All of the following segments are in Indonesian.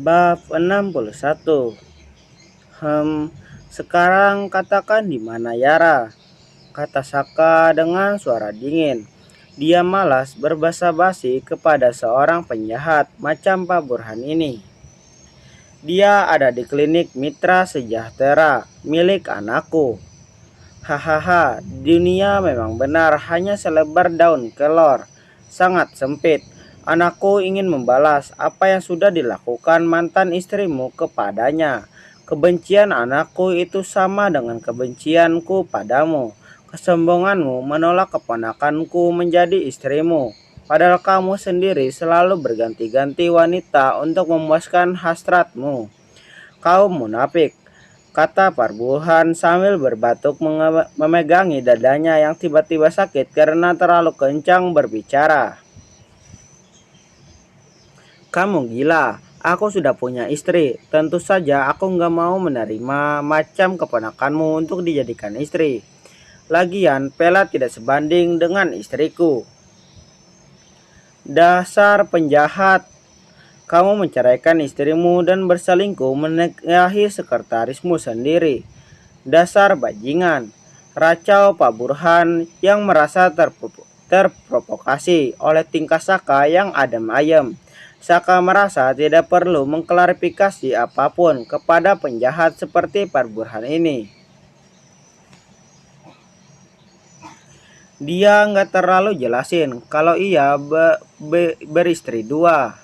Bab 61. Sekarang katakan di mana Yara? Kata Saka dengan suara dingin. Dia malas berbasa-basi kepada seorang penjahat macam Pak Burhan ini. Dia ada di klinik Mitra Sejahtera milik anakku. Hahaha, dunia memang benar hanya selebar daun kelor. Sangat sempit. Anakku ingin membalas apa yang sudah dilakukan mantan istrimu kepadanya. Kebencian anakku itu sama dengan kebencianku padamu. Kesombonganmu menolak keponakanku menjadi istrimu. Padahal kamu sendiri selalu berganti-ganti wanita untuk memuaskan hasratmu. Kau munafik, kata Parbuhan sambil berbatuk memegangi dadanya yang tiba-tiba sakit karena terlalu kencang berbicara. Kamu gila, aku sudah punya istri. Tentu saja aku nggak mau menerima macam keponakanmu untuk dijadikan istri. Lagian, Pela tidak sebanding dengan istriku. Dasar penjahat, kamu menceraikan istrimu dan berselingkuh menikahi sekretarismu sendiri. Dasar bajingan. Racau Pak Burhan yang merasa terprovokasi oleh tingkah Saka yang adem ayem. Saka merasa tidak perlu mengklarifikasi apapun kepada penjahat seperti Pak Burhan ini. Dia nggak terlalu jelasin kalau ia beristri dua.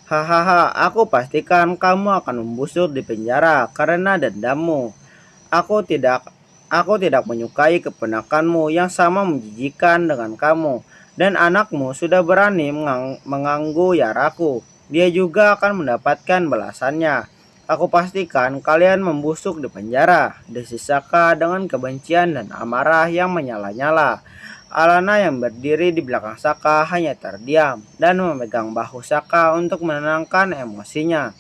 Hahaha, aku pastikan kamu akan membusuk di penjara karena dendammu. Aku tidak aku tidak menyukai keponakanmu yang sama menjijikan dengan kamu, dan anakmu sudah berani mengganggu Yaraku. Dia juga akan mendapatkan balasannya. Aku pastikan kalian membusuk di penjara, desis Saka dengan kebencian dan amarah yang menyala-nyala. Alana yang berdiri di belakang Saka hanya terdiam dan memegang bahu Saka untuk menenangkan emosinya.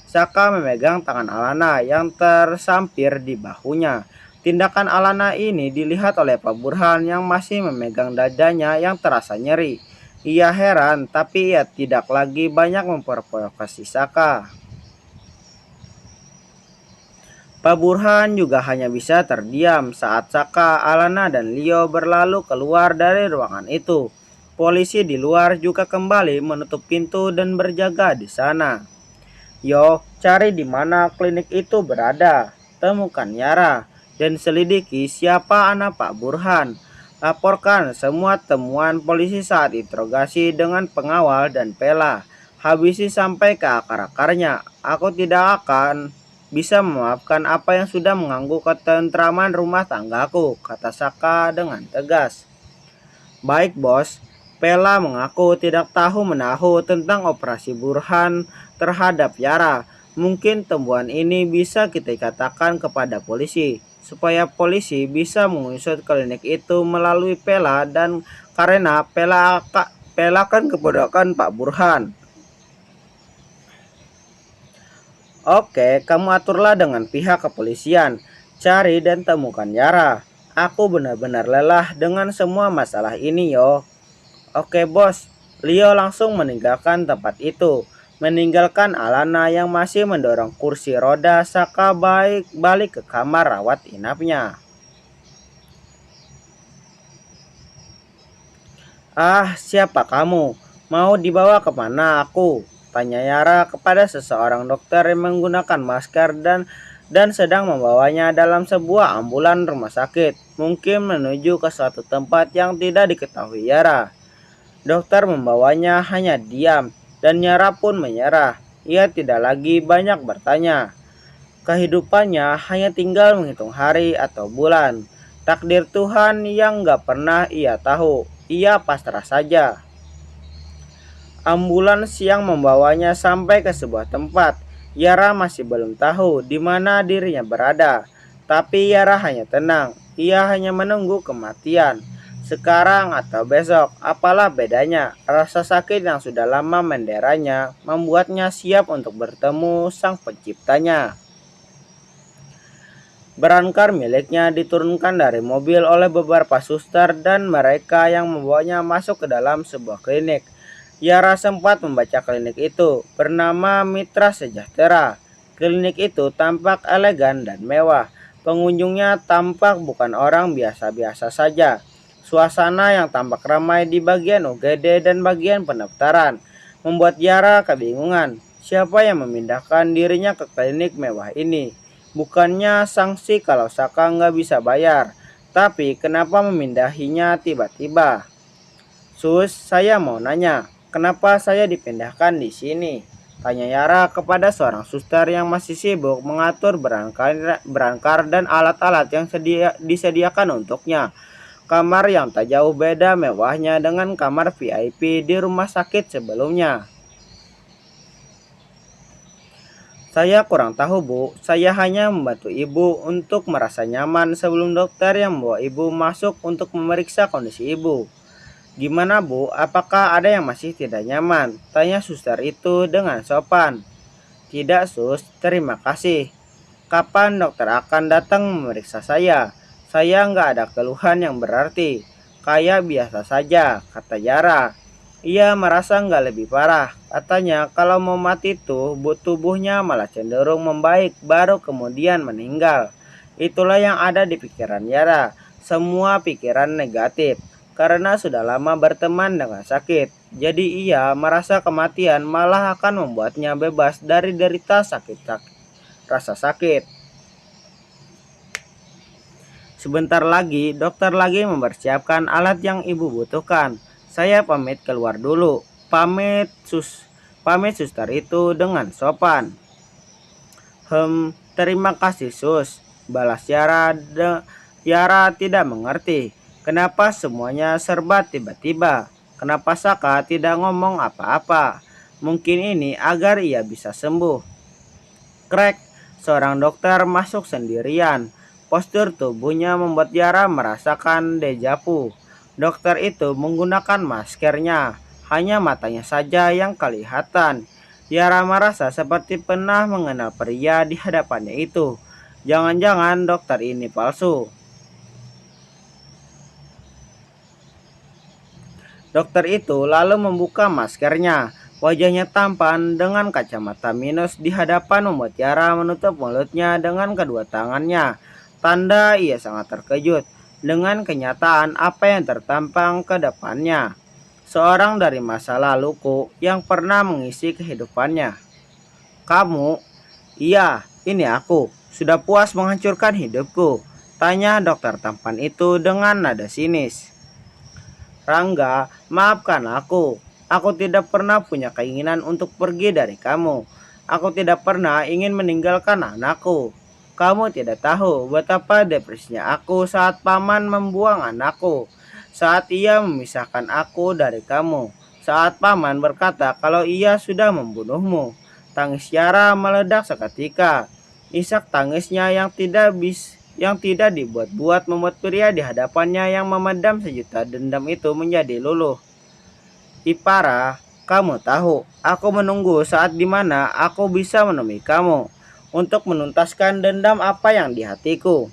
Saka memegang tangan Alana yang tersampir di bahunya. Tindakan Alana ini dilihat oleh Pak Burhan yang masih memegang dadanya yang terasa nyeri. Ia heran, tapi ia tidak lagi banyak memprovokasi Saka. Pak Burhan juga hanya bisa terdiam saat Saka, Alana, dan Leo berlalu keluar dari ruangan itu. Polisi di luar juga kembali menutup pintu dan berjaga di sana. Yo, cari di mana klinik itu berada, temukan Yara, dan selidiki siapa anak Pak Burhan. Laporkan semua temuan polisi saat interogasi dengan pengawal dan Pela. Habisi sampai ke akar-akarnya. Aku tidak akan bisa memaafkan apa yang sudah mengganggu ketentraman rumah tanggaku, kata Saka dengan tegas. Baik bos, Pela mengaku tidak tahu menahu tentang operasi Burhan terhadap Yara. Mungkin temuan ini bisa kita katakan kepada polisi, supaya polisi bisa mengusut klinik itu melalui Pela dan karena Pela kan keponakan Pak Burhan. Oke, kamu aturlah dengan pihak kepolisian. Cari dan temukan Yara. Aku benar-benar lelah dengan semua masalah ini yo. Oke bos, Leo langsung meninggalkan tempat itu. Meninggalkan Alana yang masih mendorong kursi roda. Saka balik ke kamar rawat inapnya. Ah, siapa kamu? Mau dibawa kemana aku? Tanya Yara kepada seseorang dokter yang menggunakan masker dan sedang membawanya dalam sebuah ambulan rumah sakit. Mungkin menuju ke suatu tempat yang tidak diketahui Yara. Dokter membawanya hanya diam dan Yara pun menyerah. Ia tidak lagi banyak bertanya. Kehidupannya hanya tinggal menghitung hari atau bulan. Takdir Tuhan yang gak pernah ia tahu. Ia pasrah saja. Ambulans yang membawanya sampai ke sebuah tempat. Yara masih belum tahu di mana dirinya berada. Tapi Yara hanya tenang. Ia hanya menunggu kematian. Sekarang atau besok, apalah bedanya? Rasa sakit yang sudah lama menderanya membuatnya siap untuk bertemu sang penciptanya. Berankar miliknya diturunkan dari mobil oleh beberapa suster dan mereka yang membawanya masuk ke dalam sebuah klinik. Yara sempat membaca klinik itu, bernama Mitra Sejahtera. Klinik itu tampak elegan dan mewah. Pengunjungnya tampak bukan orang biasa-biasa saja. Suasana yang tampak ramai di bagian UGD dan bagian pendaftaran membuat Yara kebingungan. Siapa yang memindahkan dirinya ke klinik mewah ini? Bukannya sanksi kalau Saka nggak bisa bayar, tapi kenapa memindahinya tiba-tiba? Sus, saya mau nanya, kenapa saya dipindahkan di sini? Tanya Yara kepada seorang suster yang masih sibuk mengatur berangkar dan alat-alat yang disediakan untuknya. Kamar yang tak jauh beda mewahnya dengan kamar VIP di rumah sakit sebelumnya. Saya kurang tahu, Bu. Saya hanya membantu ibu untuk merasa nyaman sebelum dokter yang membawa ibu masuk untuk memeriksa kondisi ibu. Gimana, Bu? Apakah ada yang masih tidak nyaman? Tanya suster itu dengan sopan. Tidak, Sus. Terima kasih. Kapan dokter akan datang memeriksa saya? Saya nggak ada keluhan yang berarti. Kayak biasa saja, kata Yara. Ia merasa nggak lebih parah. Katanya kalau mau mati tubuhnya malah cenderung membaik baru kemudian meninggal. Itulah yang ada di pikiran Yara. Semua pikiran negatif. Karena sudah lama berteman dengan sakit. Jadi ia merasa kematian malah akan membuatnya bebas dari derita rasa sakit. Sebentar lagi, dokter lagi mempersiapkan alat yang ibu butuhkan. Saya pamit keluar dulu. Pamit suster itu dengan sopan. Terima kasih sus. Balas Yara. Yara tidak mengerti. Kenapa semuanya serba tiba-tiba? Kenapa Saka tidak ngomong apa-apa? Mungkin ini agar ia bisa sembuh. Krek, seorang dokter masuk sendirian. Postur tubuhnya membuat Yara merasakan dejavu. Dokter itu menggunakan maskernya, hanya matanya saja yang kelihatan. Yara merasa seperti pernah mengenal pria di hadapannya itu. Jangan-jangan dokter ini palsu. Dokter itu lalu membuka maskernya. Wajahnya tampan dengan kacamata minus di hadapan membuat Yara menutup mulutnya dengan kedua tangannya. Tanda ia sangat terkejut dengan kenyataan apa yang tertampang ke depannya. Seorang dari masa laluku yang pernah mengisi kehidupannya. Kamu? Iya, ini aku. Sudah puas menghancurkan hidupku? Tanya dokter tampan itu dengan nada sinis. Rangga, maafkan aku. Aku tidak pernah punya keinginan untuk pergi dari kamu. Aku tidak pernah ingin meninggalkan anakku. Kamu tidak tahu betapa depresinya aku saat paman membuang anakku. Saat ia memisahkan aku dari kamu. Saat paman berkata kalau ia sudah membunuhmu. Tangis Yara meledak seketika. Isak tangisnya yang tidak dibuat-buat membuat pria di hadapannya yang memendam sejuta dendam itu menjadi luluh. Ipara, kamu tahu, aku menunggu saat dimana aku bisa menemui kamu untuk menuntaskan dendam apa yang di hatiku.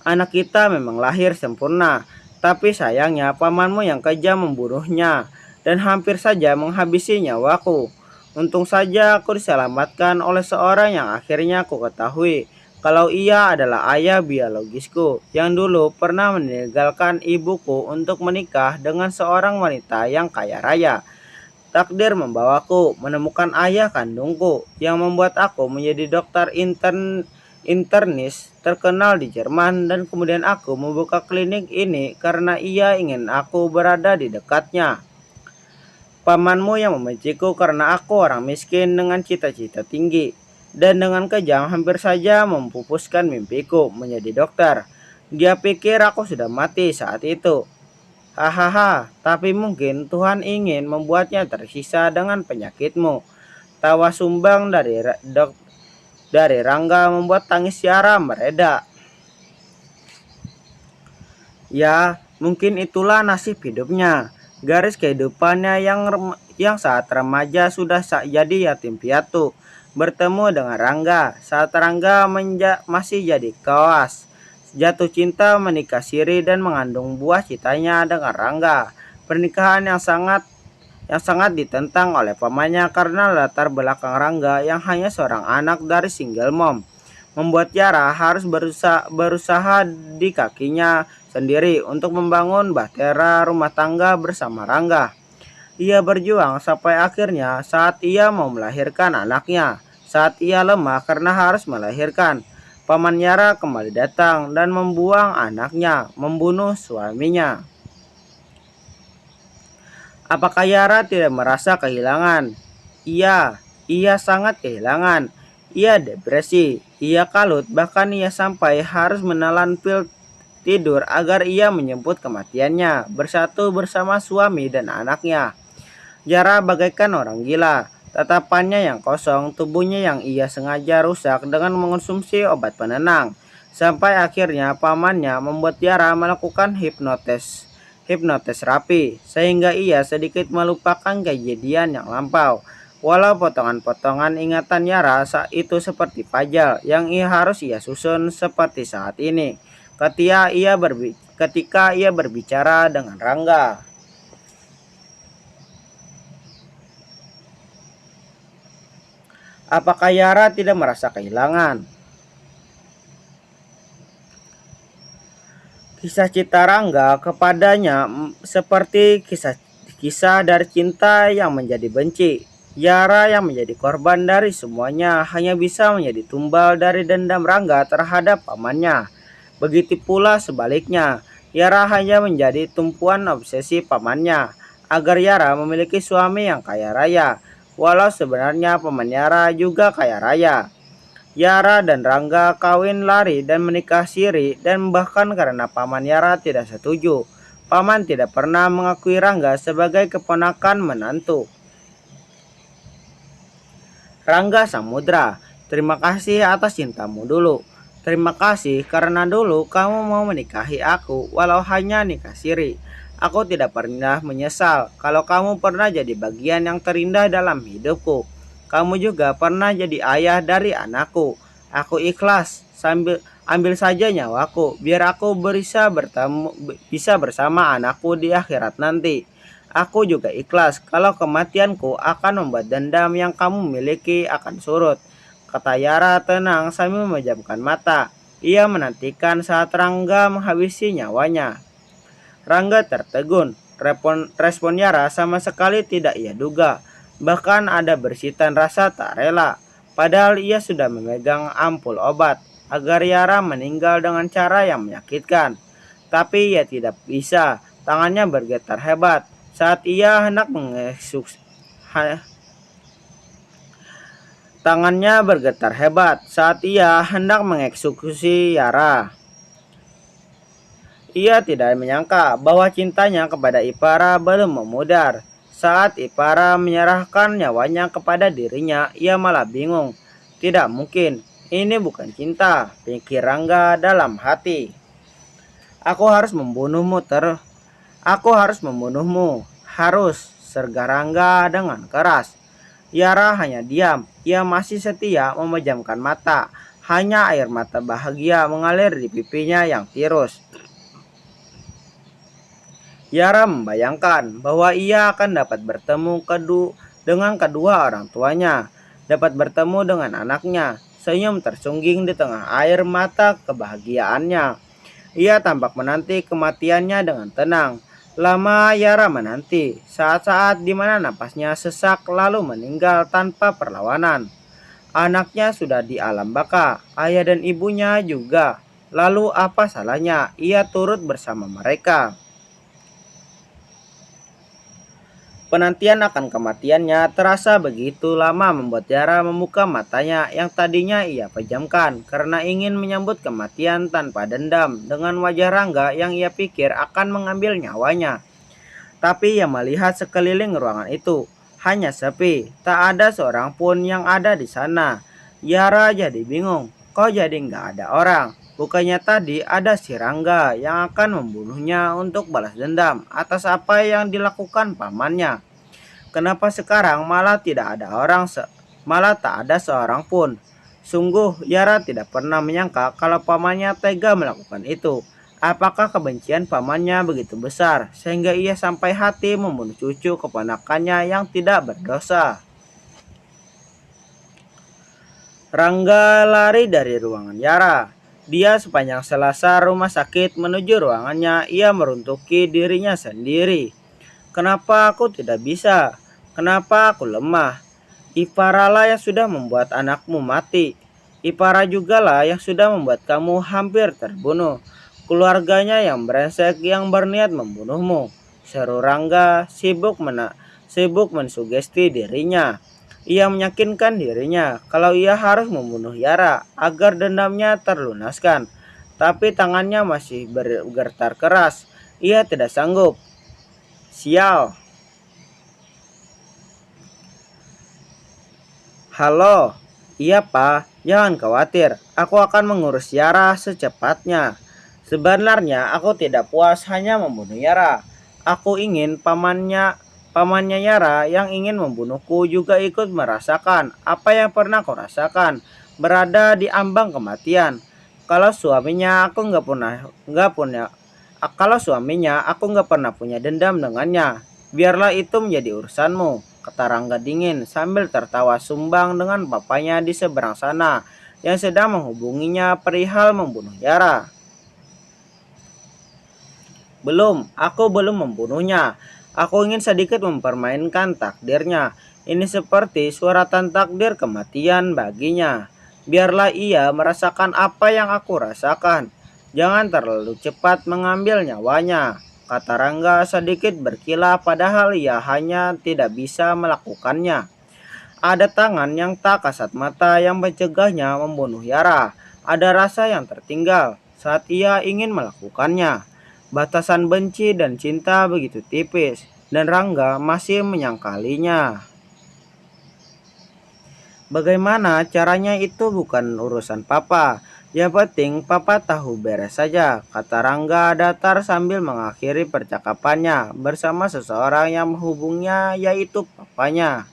Anak kita memang lahir sempurna, tapi sayangnya pamanmu yang kejam membunuhnya dan hampir saja menghabisi nyawaku. Untung saja aku diselamatkan oleh seorang yang akhirnya aku ketahui kalau ia adalah ayah biologisku yang dulu pernah meninggalkan ibuku untuk menikah dengan seorang wanita yang kaya raya. Takdir membawaku menemukan ayah kandungku yang membuat aku menjadi dokter internis terkenal di Jerman dan kemudian aku membuka klinik ini karena ia ingin aku berada di dekatnya. Pamanmu yang membenciku karena aku orang miskin dengan cita-cita tinggi dan dengan kejam hampir saja mempupuskan mimpiku menjadi dokter. Dia pikir aku sudah mati saat itu. Hahaha, tapi mungkin Tuhan ingin membuatnya tersisa dengan penyakitmu. Tawa sumbang dari Rangga membuat tangis Yara mereda. Ya, mungkin itulah nasib hidupnya. Garis kehidupannya yang saat remaja sudah jadi yatim piatu. Bertemu dengan Rangga saat Rangga masih jadi kawas. Jatuh cinta, menikah siri dan mengandung buah citanya dengan Rangga. Pernikahan yang sangat yang sangat ditentang oleh pamannya karena latar belakang Rangga yang hanya seorang anak dari single mom membuat Yara harus berusaha di kakinya sendiri untuk membangun bahtera rumah tangga bersama Rangga. Ia berjuang sampai akhirnya saat ia mau melahirkan anaknya. Saat ia lemah karena harus melahirkan, paman Yara kembali datang dan membuang anaknya, membunuh suaminya. Apakah Yara tidak merasa kehilangan? Ia sangat kehilangan. Ia depresi, ia kalut, bahkan ia sampai harus menelan pil tidur agar ia menjemput kematiannya, bersatu bersama suami dan anaknya. Yara bagaikan orang gila, tatapannya yang kosong, tubuhnya yang ia sengaja rusak dengan mengonsumsi obat penenang. Sampai akhirnya pamannya membuat Yara melakukan hipnotes rapi, sehingga ia sedikit melupakan kejadian yang lampau. Walau potongan-potongan ingatan Yara saat itu seperti pajal yang harus ia susun seperti saat ini. Ketika ia berbicara dengan Rangga. Apakah Yara tidak merasa kehilangan? Kisah cinta Rangga kepadanya seperti kisah dari cinta yang menjadi benci. Yara yang menjadi korban dari semuanya hanya bisa menjadi tumbal dari dendam Rangga terhadap pamannya. Begitu pula sebaliknya, Yara hanya menjadi tumpuan obsesi pamannya agar Yara memiliki suami yang kaya raya. Walau sebenarnya paman Yara juga kaya raya. Yara dan Rangga kawin lari dan menikah siri dan bahkan karena paman Yara tidak setuju, paman tidak pernah mengakui Rangga sebagai keponakan menantu. Rangga Samudra, terima kasih atas cintamu dulu. Terima kasih karena dulu kamu mau menikahi aku walau hanya nikah siri. Aku tidak pernah menyesal kalau kamu pernah jadi bagian yang terindah dalam hidupku. Kamu juga pernah jadi ayah dari anakku. Aku ikhlas, sambil ambil saja nyawaku, biar aku bisa bersama anakku di akhirat nanti. Aku juga ikhlas kalau kematianku akan membuat dendam yang kamu miliki akan surut. Kata Yara tenang sambil memejamkan mata. Ia menantikan saat Rangga menghabisi nyawanya. Rangga tertegun. Respon Yara sama sekali tidak ia duga. Bahkan ada bersitan rasa tak rela. Padahal ia sudah memegang ampul obat agar Yara meninggal dengan cara yang menyakitkan. Tapi ia tidak bisa. Tangannya bergetar hebat saat ia hendak mengeksekusi Yara. Ia tidak menyangka bahwa cintanya kepada Ipara belum memudar. Saat Ipara menyerahkan nyawanya kepada dirinya, ia malah bingung. Tidak mungkin, ini bukan cinta, pikir Rangga dalam hati. Aku harus membunuhmu. Harus, serga Rangga dengan keras. Yara hanya diam, ia masih setia memejamkan mata. Hanya air mata bahagia mengalir di pipinya yang tirus. Yara membayangkan bahwa ia akan dapat bertemu dengan kedua orang tuanya, dapat bertemu dengan anaknya, senyum tersungging di tengah air mata kebahagiaannya. Ia tampak menanti kematiannya dengan tenang. Lama Yara menanti, saat-saat di mana napasnya sesak lalu meninggal tanpa perlawanan. Anaknya sudah di alam baka, ayah dan ibunya juga. Lalu apa salahnya ia turut bersama mereka? Penantian akan kematiannya terasa begitu lama membuat Yara membuka matanya yang tadinya ia pejamkan karena ingin menyambut kematian tanpa dendam dengan wajah Rangga yang ia pikir akan mengambil nyawanya. Tapi ia melihat sekeliling ruangan itu hanya sepi, tak ada seorang pun yang ada di sana. Yara jadi bingung, kok jadi nggak ada orang? Bukannya tadi ada si Rangga yang akan membunuhnya untuk balas dendam atas apa yang dilakukan pamannya. Kenapa sekarang malah tak ada seorang pun? Sungguh Yara tidak pernah menyangka kalau pamannya tega melakukan itu. Apakah kebencian pamannya begitu besar sehingga ia sampai hati membunuh cucu keponakannya yang tidak berdosa? Rangga lari dari ruangan Yara. Dia sepanjang selasar rumah sakit menuju ruangannya. Ia meruntuki dirinya sendiri. Kenapa aku tidak bisa? Kenapa aku lemah? Iparalah yang sudah membuat anakmu mati. Ipara jugalah yang sudah membuat kamu hampir terbunuh. Keluarganya yang brengsek yang berniat membunuhmu. Seru Rangga sibuk mensugesti dirinya. Ia meyakinkan dirinya kalau ia harus membunuh Yara agar dendamnya terlunaskan. Tapi tangannya masih bergetar keras. Ia tidak sanggup. Sial. Halo. Iya, Pak. Jangan khawatir. Aku akan mengurus Yara secepatnya. Sebenarnya aku tidak puas hanya membunuh Yara. Aku ingin pamannya Yara yang ingin membunuhku juga ikut merasakan apa yang pernah aku rasakan, berada di ambang kematian. Kalau suaminya aku nggak pernah punya dendam dengannya. Biarlah itu menjadi urusanmu, kata Rangga dingin sambil tertawa sumbang dengan papanya di seberang sana yang sedang menghubunginya perihal membunuh Yara. Aku belum membunuhnya. Aku ingin sedikit mempermainkan takdirnya. Ini seperti suratan takdir kematian baginya. Biarlah ia merasakan apa yang aku rasakan. Jangan terlalu cepat mengambil nyawanya, kata Rangga sedikit berkilah padahal ia hanya tidak bisa melakukannya. Ada tangan yang tak kasat mata yang mencegahnya membunuh Yara. Ada rasa yang tertinggal saat ia ingin melakukannya. Batasan benci dan cinta begitu tipis, dan Rangga masih menyangkalinya. Bagaimana caranya itu bukan urusan papa. Yang penting papa tahu beres saja, kata Rangga datar sambil mengakhiri percakapannya bersama seseorang yang menghubungnya yaitu papanya.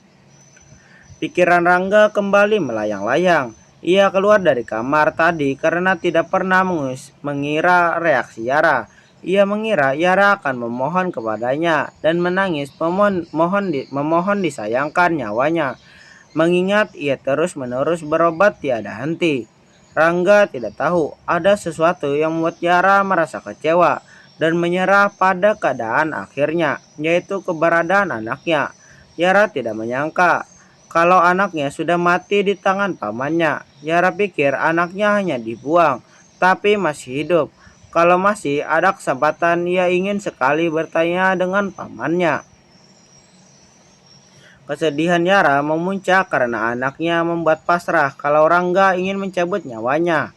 Pikiran Rangga kembali melayang-layang. Ia keluar dari kamar tadi karena tidak pernah mengira reaksi Yara. Ia mengira Yara akan memohon kepadanya dan menangis memohon disayangkan nyawanya. Mengingat ia terus-menerus berobat tiada henti. Rangga tidak tahu ada sesuatu yang membuat Yara merasa kecewa dan menyerah pada keadaan akhirnya, yaitu keberadaan anaknya. Yara tidak menyangka kalau anaknya sudah mati di tangan pamannya. Yara pikir anaknya hanya dibuang, tapi masih hidup. Kalau masih ada kesempatan, ia ingin sekali bertanya dengan pamannya. Kesedihan Yara memuncak karena anaknya membuat pasrah kalau Rangga ingin mencabut nyawanya.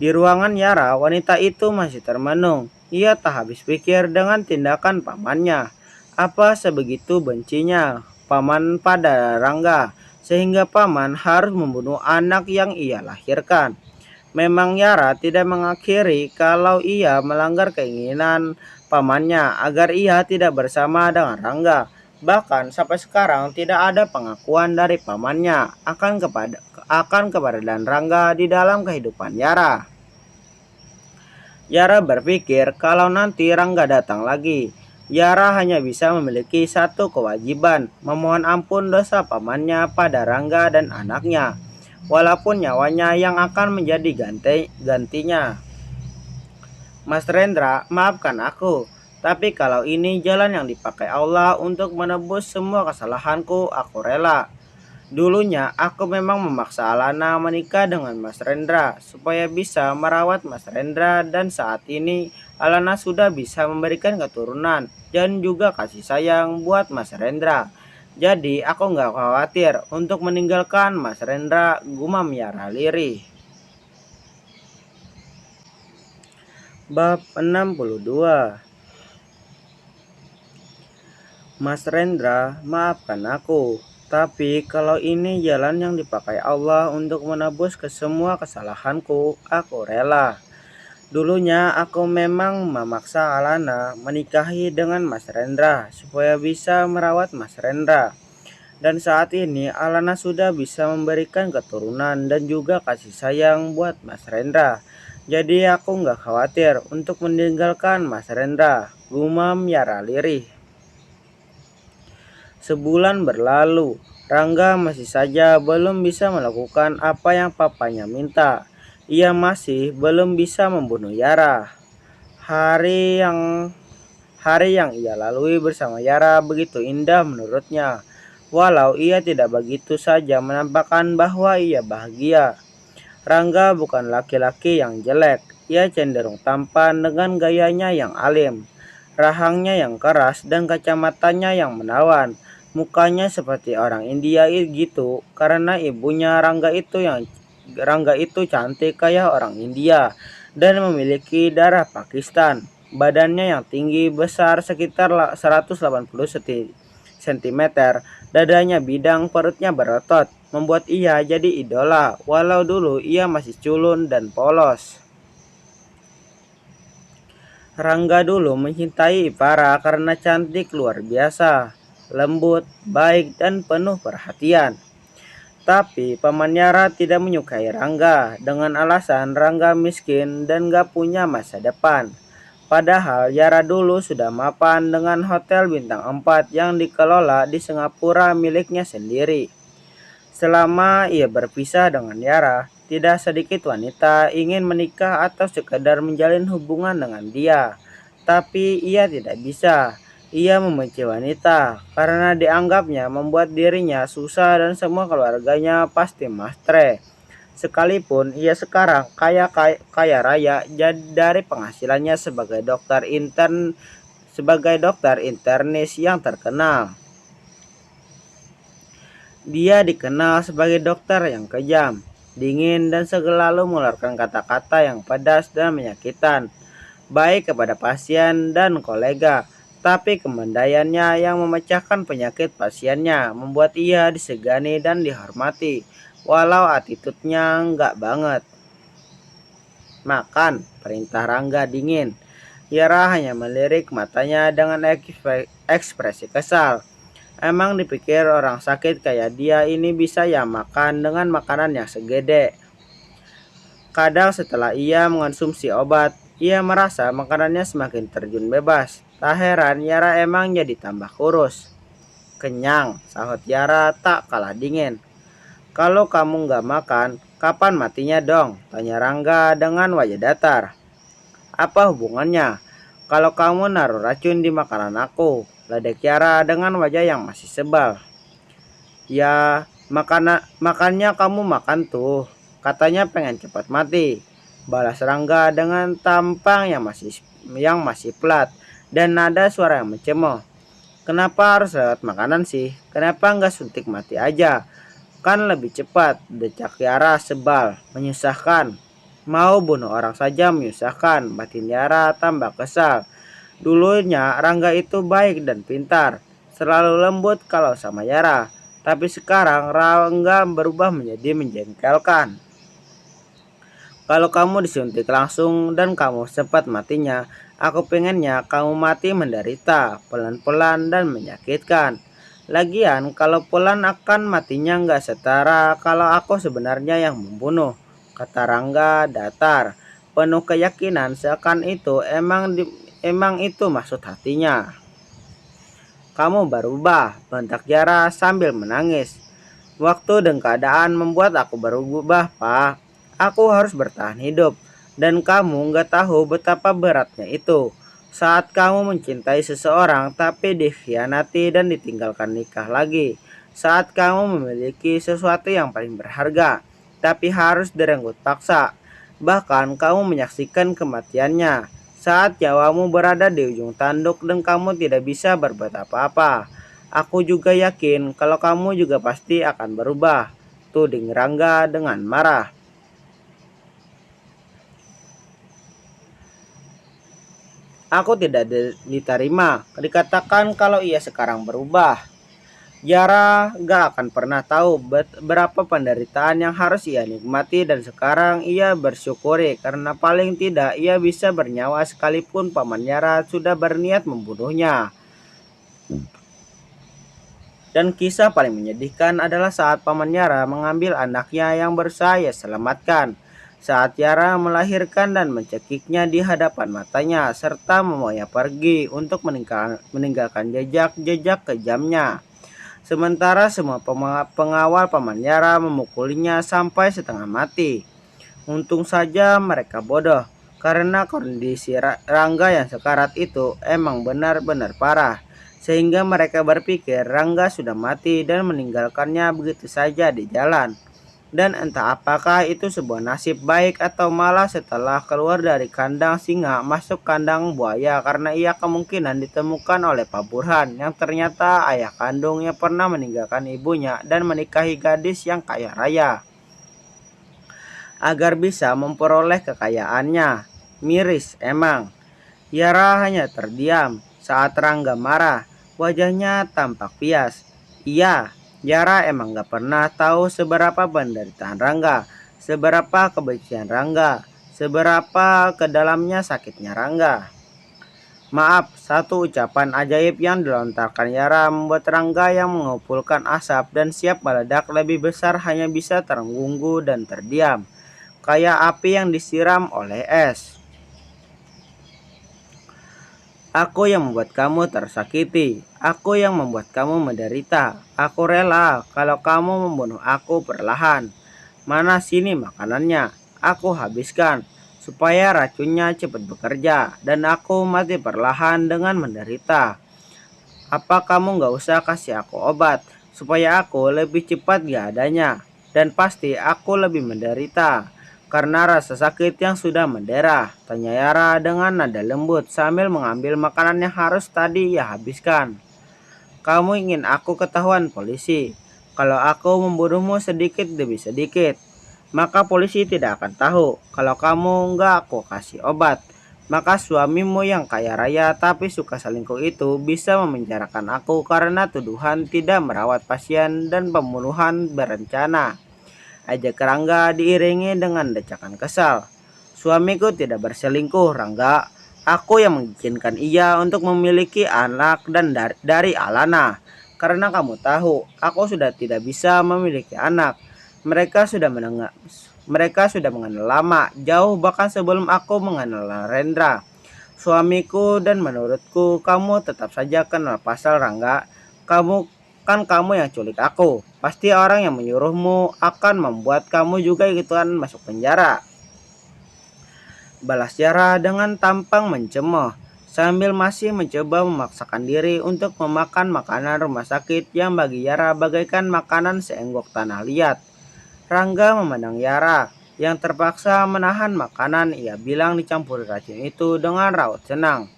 Di ruangan Yara, wanita itu masih termenung. Ia tak habis pikir dengan tindakan pamannya. Apa sebegitu bencinya paman pada Rangga, sehingga paman harus membunuh anak yang ia lahirkan. Memang Yara tidak mengakhiri kalau ia melanggar keinginan pamannya agar ia tidak bersama dengan Rangga. Bahkan sampai sekarang tidak ada pengakuan dari pamannya akan keberadaan Rangga di dalam kehidupan Yara. Yara berpikir kalau nanti Rangga datang lagi, Yara hanya bisa memiliki satu kewajiban, memohon ampun dosa pamannya pada Rangga dan anaknya. Walaupun nyawanya yang akan menjadi gantinya. Mas Rendra, maafkan aku. Tapi kalau ini jalan yang dipakai Allah untuk menebus semua kesalahanku, aku rela. Dulunya aku memang memaksa Alana menikah dengan Mas Rendra supaya bisa merawat Mas Rendra, dan saat ini Alana sudah bisa memberikan keturunan dan juga kasih sayang buat Mas Rendra. Jadi aku nggak khawatir untuk meninggalkan Mas Rendra, gumam Yara lirih. Bab 62. Mas Rendra, maafkan aku. Tapi kalau ini jalan yang dipakai Allah untuk menebus ke semua kesalahanku, aku rela. Dulunya aku memang memaksa Alana menikahi dengan Mas Rendra supaya bisa merawat Mas Rendra. Dan saat ini Alana sudah bisa memberikan keturunan dan juga kasih sayang buat Mas Rendra. Jadi aku nggak khawatir untuk meninggalkan Mas Rendra, gumam Yara lirih. Sebulan berlalu, Rangga masih saja belum bisa melakukan apa yang papanya minta. Ia masih belum bisa membunuh Yara. Hari yang hari yang ia lalui bersama Yara begitu indah menurutnya. Walau ia tidak begitu saja menampakkan bahwa ia bahagia. Rangga bukan laki-laki yang jelek. Ia cenderung tampan dengan gayanya yang alim, rahangnya yang keras dan kacamatanya yang menawan. Mukanya seperti orang India gitu karena ibunya Rangga itu cantik kayak orang India dan memiliki darah Pakistan. Badannya yang tinggi besar sekitar 180 cm, dadanya bidang, perutnya berotot, membuat ia jadi idola walau dulu ia masih culun dan polos. Rangga dulu mencintai Ipara karena cantik luar biasa, lembut, baik, dan penuh perhatian. Tapi Paman Yara tidak menyukai Rangga dengan alasan Rangga miskin dan gak punya masa depan. Padahal Yara dulu sudah mapan dengan hotel bintang 4 yang dikelola di Singapura miliknya sendiri. Selama ia berpisah dengan Yara, tidak sedikit wanita ingin menikah atau sekedar menjalin hubungan dengan dia. Tapi ia tidak bisa. Ia membenci wanita karena dianggapnya membuat dirinya susah dan semua keluarganya pasti mastre. Sekalipun ia sekarang kaya raya dari penghasilannya sebagai dokter internis yang terkenal. Dia dikenal sebagai dokter yang kejam, dingin, dan selalu mengeluarkan kata-kata yang pedas dan menyakitkan, baik kepada pasien dan kolega. Tapi kemandaiannya yang memecahkan penyakit pasiennya membuat ia disegani dan dihormati, walau attitude-nya enggak banget. Makan, perintah Rangga dingin. Yara hanya melirik matanya dengan ekspresi kesal. Emang dipikir orang sakit kayak dia ini bisa ya makan dengan makanan yang segede. Kadang setelah ia mengonsumsi obat, ia merasa makanannya semakin terjun bebas. Tak heran Yara emang jadi tambah kurus. Kenyang, sahut Yara tak kalah dingin. Kalau kamu nggak makan, kapan matinya dong? Tanya Rangga dengan wajah datar. Apa hubungannya? Kalau kamu naruh racun di makanan aku, ledek Yara dengan wajah yang masih sebal. Ya, makannya kamu makan tuh. Katanya pengen cepat mati. Balas Rangga dengan tampang yang masih pelat dan nada suara yang mencemooh. Kenapa harus lewat makanan sih? Kenapa nggak suntik mati aja? Kan lebih cepat, decak Yara sebal, menyusahkan. Mau bunuh orang saja menyusahkan, batin Yara tambah kesal. Dulunya Rangga itu baik dan pintar, selalu lembut kalau sama Yara. Tapi sekarang Rangga berubah menjadi menjengkelkan. Kalau kamu disuntik langsung dan kamu sempat matinya, aku pengennya kamu mati menderita, pelan-pelan dan menyakitkan. Lagian kalau pelan akan matinya nggak setara kalau aku sebenarnya yang membunuh, kata Rangga datar, penuh keyakinan seakan itu emang itu maksud hatinya. Kamu berubah, bentak Yara sambil menangis. Waktu dan keadaan membuat aku berubah, Pak. Aku harus bertahan hidup. Dan kamu nggak tahu betapa beratnya itu. Saat kamu mencintai seseorang tapi dikhianati dan ditinggalkan nikah lagi. Saat kamu memiliki sesuatu yang paling berharga, tapi harus direnggut paksa. Bahkan kamu menyaksikan kematiannya. Saat nyawamu berada di ujung tanduk dan kamu tidak bisa berbuat apa-apa. Aku juga yakin kalau kamu juga pasti akan berubah. Tuding Rangga dengan marah. Aku tidak diterima. Dikatakan kalau ia sekarang berubah. Yara gak akan pernah tahu berapa penderitaan yang harus ia nikmati dan sekarang ia bersyukuri karena paling tidak ia bisa bernyawa sekalipun Paman Yara sudah berniat membunuhnya. Dan kisah paling menyedihkan adalah saat Paman Yara mengambil anaknya yang berusaha ia selamatkan. saat Yara melahirkan dan mencekiknya di hadapan matanya, serta membawanya pergi untuk meninggalkan jejak-jejak kejamnya. Sementara semua pengawal Paman Yara memukulinya sampai setengah mati. Untung saja mereka bodoh, karena kondisi Rangga yang sekarat itu emang benar-benar parah. Sehingga mereka berpikir Rangga sudah mati dan meninggalkannya begitu saja di jalan. Dan entah apakah itu sebuah nasib baik atau malah setelah keluar dari kandang singa masuk kandang buaya, karena ia kemungkinan ditemukan oleh Pak Burhan yang ternyata ayah kandungnya pernah meninggalkan ibunya dan menikahi gadis yang kaya raya agar bisa memperoleh kekayaannya. Miris emang. Yara hanya terdiam saat Rangga marah. Wajahnya tampak pias. Iya, Yara emang gak pernah tahu seberapa penderitaan Rangga, seberapa kebencian Rangga, seberapa ke dalamnya sakitnya Rangga. Maaf, satu ucapan ajaib yang dilontarkan Yara membuat Rangga yang mengumpulkan asap dan siap meledak lebih besar hanya bisa terengunggu dan terdiam, kayak api yang disiram oleh es. Aku yang membuat kamu tersakiti. Aku yang membuat kamu menderita. Aku rela kalau kamu membunuh aku perlahan. Mana sini makanannya? Aku habiskan supaya racunnya cepat bekerja dan aku mati perlahan dengan menderita. Apa kamu gak usah kasih aku obat supaya aku lebih cepat gak adanya? Dan pasti aku lebih menderita karena rasa sakit yang sudah menderah, tanya Yara dengan nada lembut sambil mengambil makanan yang harus tadi ia habiskan. Kamu ingin aku ketahuan polisi? Kalau aku membunuhmu sedikit demi sedikit, maka polisi tidak akan tahu kalau kamu nggak aku kasih obat. Maka suamimu yang kaya raya tapi suka selingkuh itu bisa memenjarakan aku karena tuduhan tidak merawat pasien dan pembunuhan berencana. Ajak Rangga diiringi dengan decakan kesal. Suamiku tidak berselingkuh, Rangga. Aku yang mengizinkan ia untuk memiliki anak dan dari Alana. Karena kamu tahu, aku sudah tidak bisa memiliki anak. Mereka sudah mengenal lama, jauh bahkan sebelum aku mengenal Narendra, suamiku, dan menurutku kamu tetap saja kenal pasal, Rangga. Kamu yang culik aku. Pasti orang yang menyuruhmu akan membuat kamu juga ikutan masuk penjara. Balas Yara dengan tampang mencemooh sambil masih mencoba memaksakan diri untuk memakan makanan rumah sakit yang bagi Yara bagaikan makanan seenggok tanah liat. Rangga memandang Yara yang terpaksa menahan makanan ia bilang dicampuri racun itu dengan raut senang.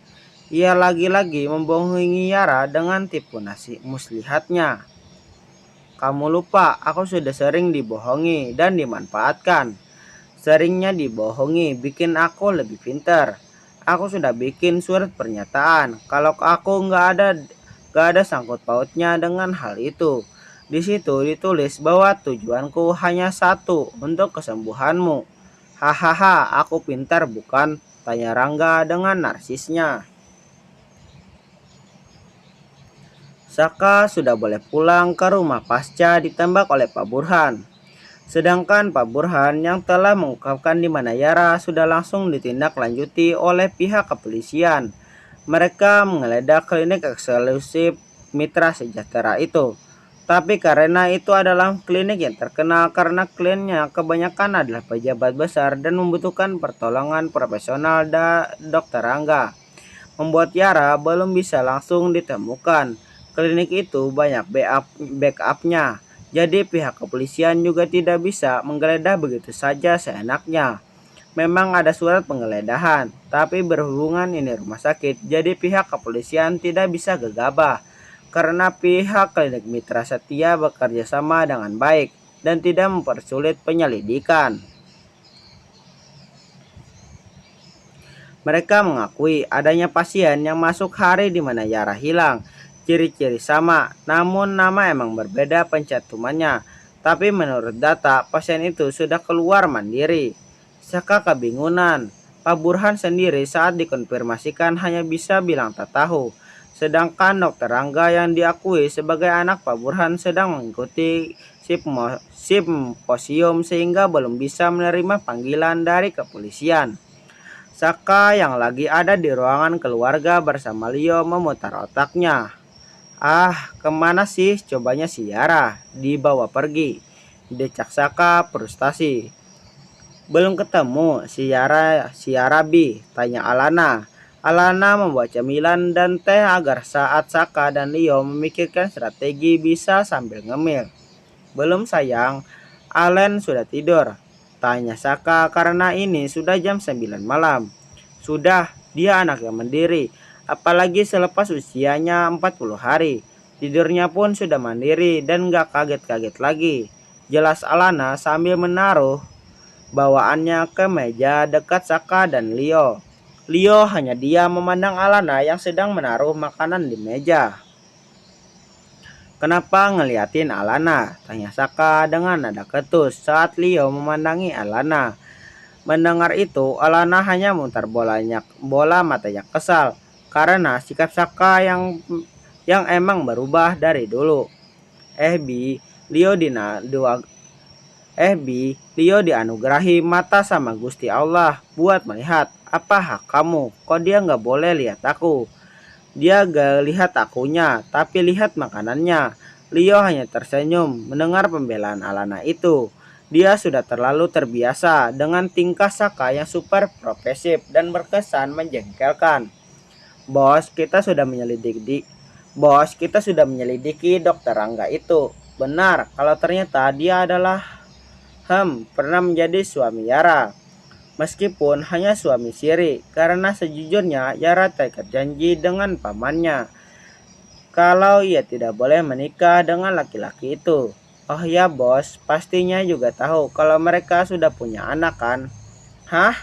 Ia lagi-lagi membohongi Yara dengan tipu muslihatnya. Kamu lupa, aku sudah sering dibohongi dan dimanfaatkan. Seringnya dibohongi bikin aku lebih pintar. Aku sudah bikin surat pernyataan kalau aku nggak ada sangkut pautnya dengan hal itu. Di situ ditulis bahwa tujuanku hanya satu, untuk kesembuhanmu. Hahaha, aku pintar bukan? Tanya Rangga dengan narsisnya. Saka sudah boleh pulang ke rumah pasca ditembak oleh Pak Burhan. Sedangkan Pak Burhan yang telah mengungkapkan di mana Yara sudah langsung ditindaklanjuti oleh pihak kepolisian. Mereka menggeledah klinik eksklusif Mitra Sejahtera itu. Tapi karena itu adalah klinik yang terkenal karena kliennya kebanyakan adalah pejabat besar dan membutuhkan pertolongan profesional Dr. Rangga, membuat Yara belum bisa langsung ditemukan. Klinik itu banyak backupnya, jadi pihak kepolisian juga tidak bisa menggeledah begitu saja seenaknya. Memang ada surat penggeledahan, tapi berhubungan ini rumah sakit, jadi pihak kepolisian tidak bisa gegabah. Karena pihak klinik Mitra Setia bekerja sama dengan baik dan tidak mempersulit penyelidikan. Mereka mengakui adanya pasien yang masuk hari di mana Yara hilang. Ciri-ciri sama, namun nama emang berbeda pencantumannya. Tapi menurut data, pasien itu sudah keluar mandiri. Saka kebingungan. Pak Burhan sendiri saat dikonfirmasikan hanya bisa bilang tak tahu. Sedangkan Dr. Rangga yang diakui sebagai anak Pak Burhan sedang mengikuti simposium sehingga belum bisa menerima panggilan dari kepolisian. Saka yang lagi ada di ruangan keluarga bersama Leo memutar otaknya. Ah, kemana sih cobanya si Yara? Dibawa pergi. Decak Saka frustasi. Belum ketemu si Yara Bi, tanya Alana. Alana membawa cemilan dan teh agar saat Saka dan Leo memikirkan strategi bisa sambil ngemil. Belum sayang, Allen sudah tidur. Tanya Saka karena ini sudah jam 9 malam. Sudah, dia anak yang mandiri. Apalagi selepas usianya 40 hari. Tidurnya pun sudah mandiri dan gak kaget-kaget lagi. Jelas Alana sambil menaruh bawaannya ke meja dekat Saka dan Leo. Leo hanya diam memandang Alana yang sedang menaruh makanan di meja. Kenapa ngeliatin Alana? Tanya Saka dengan nada ketus saat Leo memandangi Alana. Mendengar itu, Alana hanya memutar bola matanya kesal karena sikap Saka yang emang berubah dari dulu. Bi, Leo Leo dianugerahi mata sama Gusti Allah buat melihat. Apa hak kamu? Kok dia nggak boleh lihat aku? Dia gak lihat akunya, tapi lihat makanannya. Leo hanya tersenyum mendengar pembelaan Alana itu. Dia sudah terlalu terbiasa dengan tingkah Saka yang super profesif dan berkesan menjengkelkan. Bos, kita sudah menyelidiki Dokter Rangga itu. Benar, kalau ternyata dia adalah pernah menjadi suami Yara. Meskipun hanya suami siri, karena sejujurnya Yara terikat janji dengan pamannya kalau ia tidak boleh menikah dengan laki-laki itu. Oh ya bos, pastinya juga tahu kalau mereka sudah punya anak kan? Hah?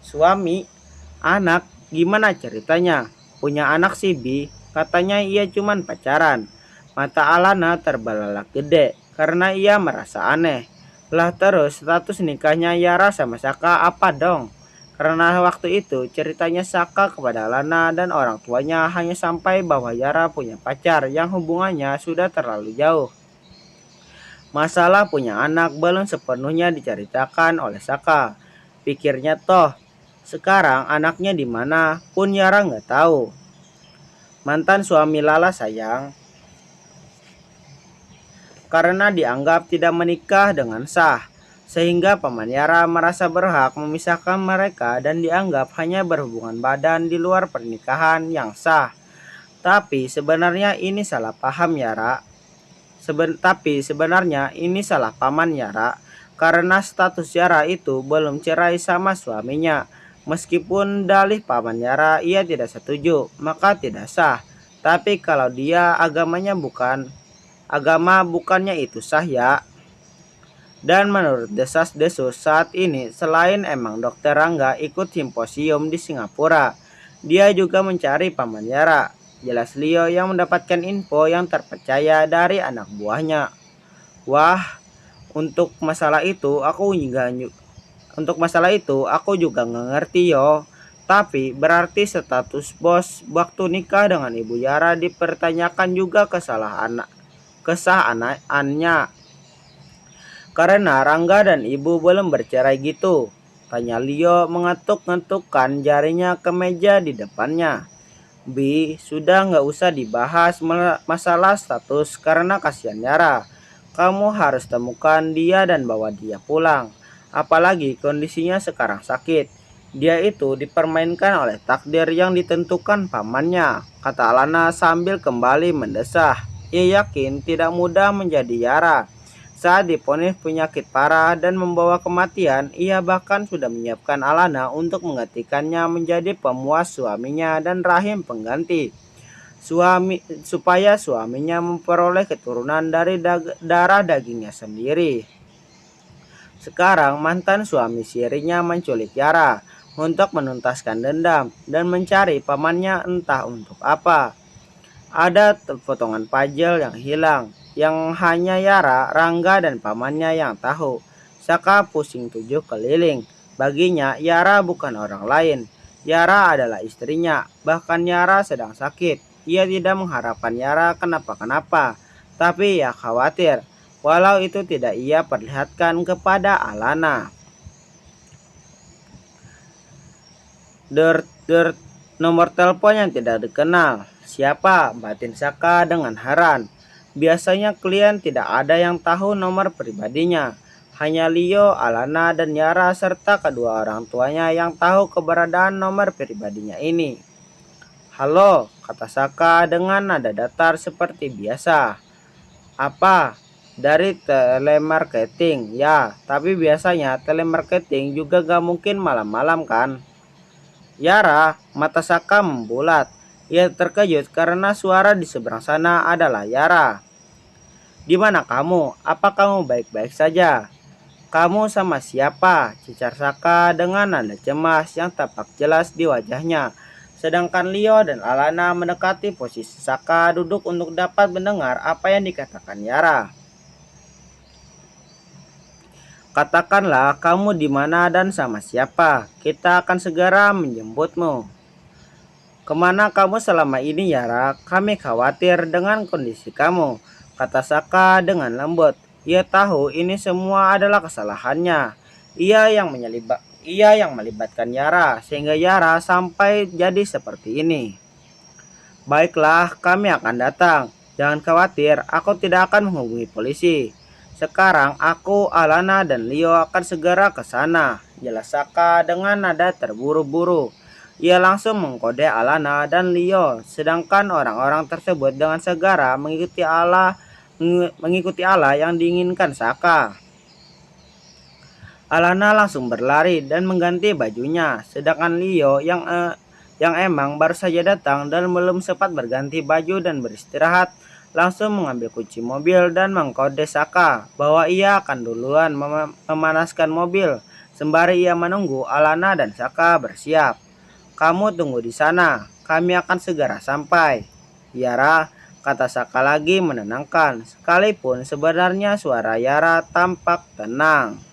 Suami? Anak? Gimana ceritanya? Punya anak sih Bi, katanya ia cuman pacaran. Mata Alana terbelalak gede karena ia merasa aneh. Lah terus status nikahnya Yara sama Saka apa dong? Karena waktu itu ceritanya Saka kepada Alana dan orang tuanya hanya sampai bahwa Yara punya pacar yang hubungannya sudah terlalu jauh. Masalah punya anak belum sepenuhnya diceritakan oleh Saka. Pikirnya toh, sekarang anaknya di mana pun Yara nggak tahu. Mantan suami Lala sayang, karena dianggap tidak menikah dengan sah, sehingga Paman Yara merasa berhak memisahkan mereka dan dianggap hanya berhubungan badan di luar pernikahan yang sah. Tapi sebenarnya ini salah paham Yara. Sebenarnya ini salah Paman Yara karena status Yara itu belum cerai sama suaminya. Meskipun dalih Paman Yara ia tidak setuju, maka tidak sah. Tapi kalau dia bukannya itu sah ya. Dan menurut desas-desus saat ini, selain emang Dokter Rangga ikut simposium di Singapura, dia juga mencari Paman Yara. Jelas Leo yang mendapatkan info yang terpercaya dari anak buahnya. Wah, untuk masalah itu aku juga nggak ngerti yo. Tapi berarti status bos waktu nikah dengan Ibu Yara dipertanyakan juga kesahanaannya. Karena Rangga dan Ibu belum bercerai gitu. Tanya Leo mengetuk-ngetukkan jarinya ke meja di depannya. Bi, sudah nggak usah dibahas masalah status karena kasihan Yara. Kamu harus temukan dia dan bawa dia pulang. Apalagi kondisinya sekarang sakit. Dia itu dipermainkan oleh takdir yang ditentukan pamannya, kata Alana sambil kembali mendesah. Ia yakin tidak mudah menjadi Yara. Saat diponis penyakit parah dan membawa kematian, ia bahkan sudah menyiapkan Alana untuk menggantikannya menjadi pemuas suaminya dan rahim pengganti. Supaya suaminya memperoleh keturunan dari darah dagingnya sendiri. Sekarang mantan suami sirinya menculik Yara untuk menuntaskan dendam dan mencari pamannya entah untuk apa. Ada potongan puzzle yang hilang, yang hanya Yara, Rangga, dan pamannya yang tahu. Saka pusing 7 keliling. Baginya, Yara bukan orang lain. Yara adalah istrinya, bahkan Yara sedang sakit. Ia tidak mengharapkan Yara kenapa-kenapa, tapi ia khawatir. walau itu tidak ia perlihatkan kepada Alana. Der, nomor telepon yang tidak dikenal. Siapa? Batin Saka dengan heran. Biasanya klien tidak ada yang tahu nomor pribadinya. Hanya Leo, Alana, dan Yara serta kedua orang tuanya yang tahu keberadaan nomor pribadinya ini. Halo, kata Saka dengan nada datar seperti biasa. Apa? Dari telemarketing? Ya, tapi biasanya telemarketing juga gak mungkin malam-malam kan? Yara, mata Saka membulat. Ia terkejut karena suara di seberang sana adalah Yara. Di mana kamu? Apa kamu baik-baik saja? Kamu sama siapa? Cicar Saka dengan nada cemas yang tampak jelas di wajahnya. Sedangkan Leo dan Alana mendekati posisi Saka duduk untuk dapat mendengar apa yang dikatakan Yara. Katakanlah kamu di mana dan sama siapa. Kita akan segera menjemputmu. Kemana kamu selama ini, Yara? Kami khawatir dengan kondisi kamu, kata Saka dengan lembut. Ia tahu ini semua adalah kesalahannya. Ia yang melibatkan Yara sehingga Yara sampai jadi seperti ini. Baiklah, kami akan datang. Jangan khawatir, aku tidak akan menghubungi polisi. Sekarang aku, Alana, dan Leo akan segera ke sana, jelas Saka dengan nada terburu-buru. Ia langsung mengkode Alana dan Leo, sedangkan orang-orang tersebut dengan segera mengikuti Allah yang diinginkan Saka. Alana langsung berlari dan mengganti bajunya, sedangkan Leo yang emang baru saja datang dan belum sempat berganti baju dan beristirahat, langsung mengambil kunci mobil dan mengkode Saka bahwa ia akan duluan memanaskan mobil sembari ia menunggu Alana dan Saka bersiap. Kamu tunggu di sana, kami akan segera sampai. Yara, kata Saka lagi menenangkan, sekalipun sebenarnya suara Yara tampak tenang.